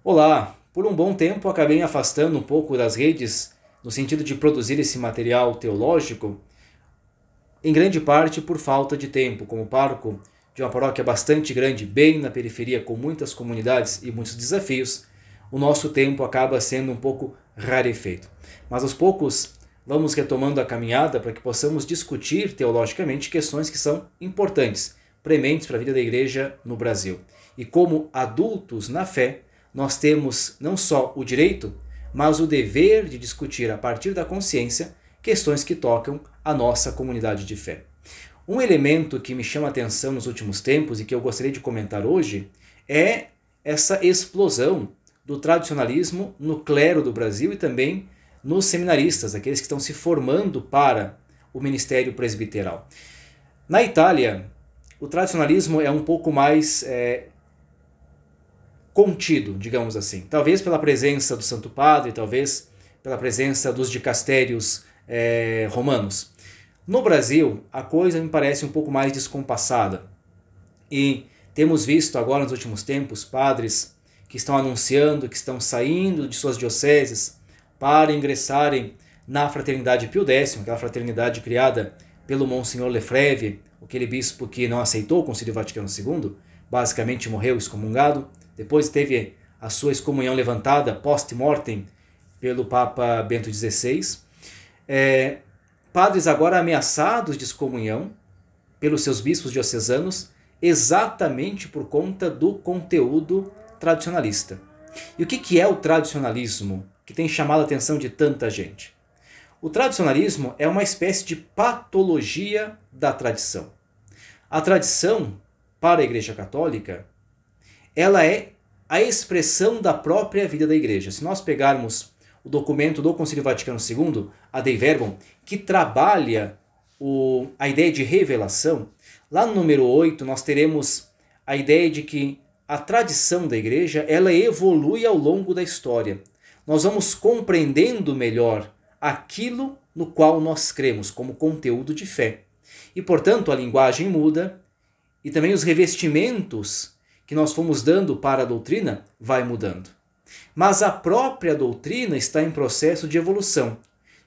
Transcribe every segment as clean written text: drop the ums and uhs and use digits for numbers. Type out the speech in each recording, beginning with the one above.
Olá! Por um bom tempo acabei me afastando um pouco das redes no sentido de produzir esse material teológico, em grande parte por falta de tempo, como pároco de uma paróquia bastante grande, bem na periferia, com muitas comunidades e muitos desafios. O nosso tempo acaba sendo um pouco rarefeito. Mas aos poucos vamos retomando a caminhada para que possamos discutir teologicamente questões que são importantes, prementes para a vida da igreja no Brasil. E como adultos na fé, nós temos não só o direito, mas o dever de discutir a partir da consciência questões que tocam a nossa comunidade de fé. Um elemento que me chama a atenção nos últimos tempos e que eu gostaria de comentar hoje é essa explosão do tradicionalismo no clero do Brasil e também nos seminaristas, aqueles que estão se formando para o ministério presbiteral. Na Itália, o tradicionalismo é um pouco mais contido, digamos assim. Talvez pela presença do Santo Padre, talvez pela presença dos dicastérios romanos. No Brasil, a coisa me parece um pouco mais descompassada. E temos visto agora nos últimos tempos padres que estão anunciando que estão saindo de suas dioceses para ingressarem na Fraternidade Pio X, aquela fraternidade criada pelo Monsenhor Lefebvre, aquele bispo que não aceitou o Concílio Vaticano II, basicamente morreu excomungado. Depois teve a sua excomunhão levantada post-mortem pelo Papa Bento XVI. Padres agora ameaçados de excomunhão pelos seus bispos diocesanos, exatamente por conta do conteúdo tradicionalista. E o que é o tradicionalismo que tem chamado a atenção de tanta gente? O tradicionalismo é uma espécie de patologia da tradição. A tradição, para a Igreja Católica, ela é a expressão da própria vida da Igreja. Se nós pegarmos o documento do Concílio Vaticano II, a Dei Verbum, que trabalha a ideia de revelação, lá no número 8 nós teremos a ideia de que a tradição da Igreja ela evolui ao longo da história. Nós vamos compreendendo melhor aquilo no qual nós cremos como conteúdo de fé. E, portanto, a linguagem muda e também os revestimentos que nós fomos dando para a doutrina vai mudando. Mas a própria doutrina está em processo de evolução,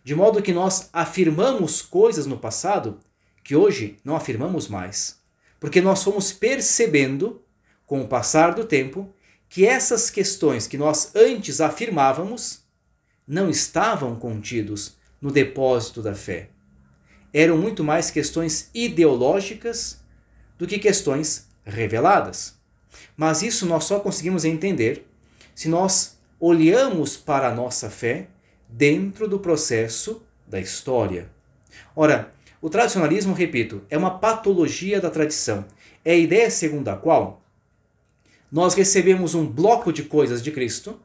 de modo que nós afirmamos coisas no passado que hoje não afirmamos mais, porque nós fomos percebendo, com o passar do tempo, que essas questões que nós antes afirmávamos não estavam contidos no depósito da fé. Eram muito mais questões ideológicas do que questões reveladas. Mas isso nós só conseguimos entender se nós olhamos para a nossa fé dentro do processo da história. Ora, o tradicionalismo, repito, é uma patologia da tradição. É a ideia segundo a qual nós recebemos um bloco de coisas de Cristo,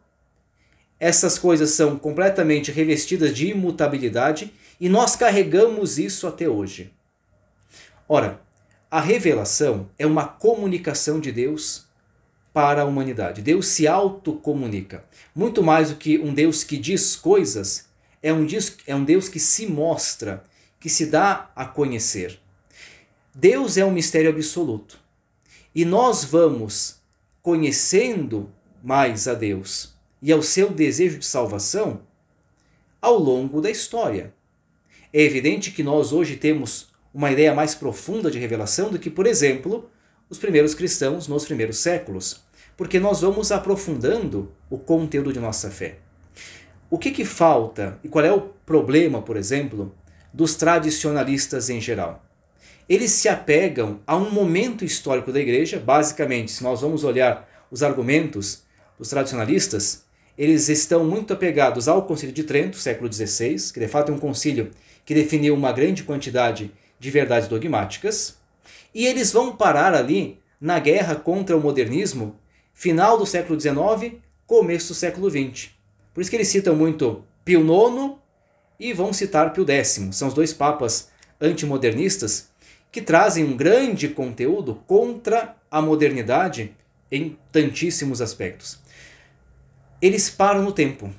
essas coisas são completamente revestidas de imutabilidade e nós carregamos isso até hoje. Ora, a revelação é uma comunicação de Deus para a humanidade. Deus se autocomunica. Muito mais do que um Deus que diz coisas, é um Deus que se mostra, que se dá a conhecer. Deus é um mistério absoluto. E nós vamos conhecendo mais a Deus e ao seu desejo de salvação ao longo da história. É evidente que nós hoje temos uma ideia mais profunda de revelação do que, por exemplo, os primeiros cristãos nos primeiros séculos, porque nós vamos aprofundando o conteúdo de nossa fé. O que falta e qual é o problema, por exemplo, dos tradicionalistas em geral? Eles se apegam a um momento histórico da igreja, basicamente, se nós vamos olhar os argumentos dos tradicionalistas, eles estão muito apegados ao Concílio de Trento, século XVI, que de fato é um concílio que definiu uma grande quantidade de verdades dogmáticas, e eles vão parar ali na guerra contra o modernismo, final do século XIX, começo do século XX. Por isso que eles citam muito Pio IX e vão citar Pio X. São os dois papas antimodernistas que trazem um grande conteúdo contra a modernidade em tantíssimos aspectos. Eles param no tempo.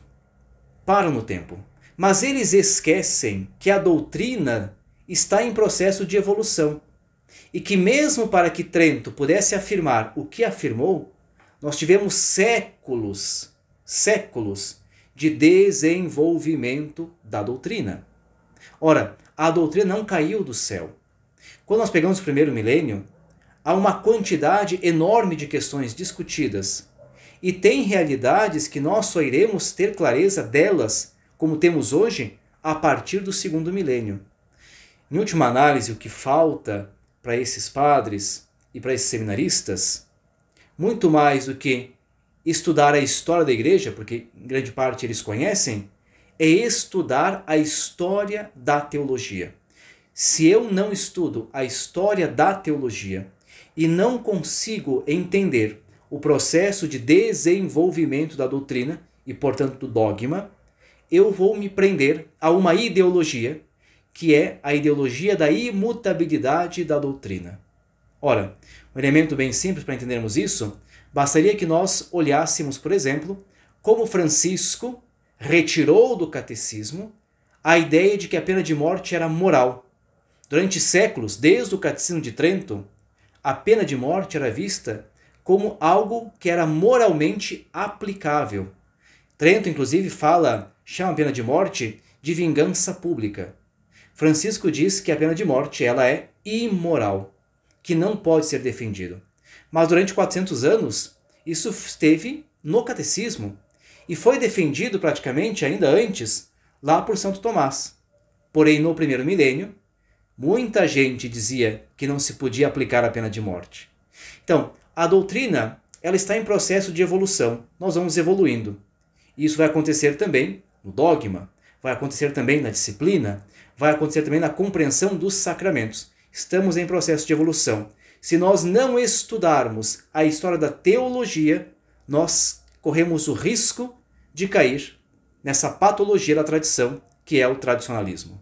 Mas eles esquecem que a doutrina está em processo de evolução. E que mesmo para que Trento pudesse afirmar o que afirmou, Nós tivemos séculos de desenvolvimento da doutrina. Ora, a doutrina não caiu do céu. Quando nós pegamos o primeiro milênio, há uma quantidade enorme de questões discutidas. E tem realidades que nós só iremos ter clareza delas, como temos hoje, a partir do segundo milênio. Em última análise, o que falta para esses padres e para esses seminaristas, muito mais do que estudar a história da igreja, porque em grande parte eles conhecem, é estudar a história da teologia. Se eu não estudo a história da teologia e não consigo entender o processo de desenvolvimento da doutrina e, portanto, do dogma, eu vou me prender a uma ideologia, que é a ideologia da imutabilidade da doutrina. Ora, um elemento bem simples para entendermos isso, bastaria que nós olhássemos, por exemplo, como Francisco retirou do catecismo a ideia de que a pena de morte era moral. Durante séculos, desde o Catecismo de Trento, a pena de morte era vista como algo que era moralmente aplicável. Trento, inclusive, chama a pena de morte de vingança pública. Francisco diz que a pena de morte ela é imoral, que não pode ser defendido. Mas durante 400 anos, isso esteve no catecismo e foi defendido praticamente ainda antes, lá por Santo Tomás. Porém, no primeiro milênio, muita gente dizia que não se podia aplicar a pena de morte. Então, a doutrina ela está em processo de evolução. Nós vamos evoluindo. Isso vai acontecer também no dogma, vai acontecer também na disciplina, vai acontecer também na compreensão dos sacramentos. Estamos em processo de evolução. Se nós não estudarmos a história da teologia, nós corremos o risco de cair nessa patologia da tradição, que é o tradicionalismo.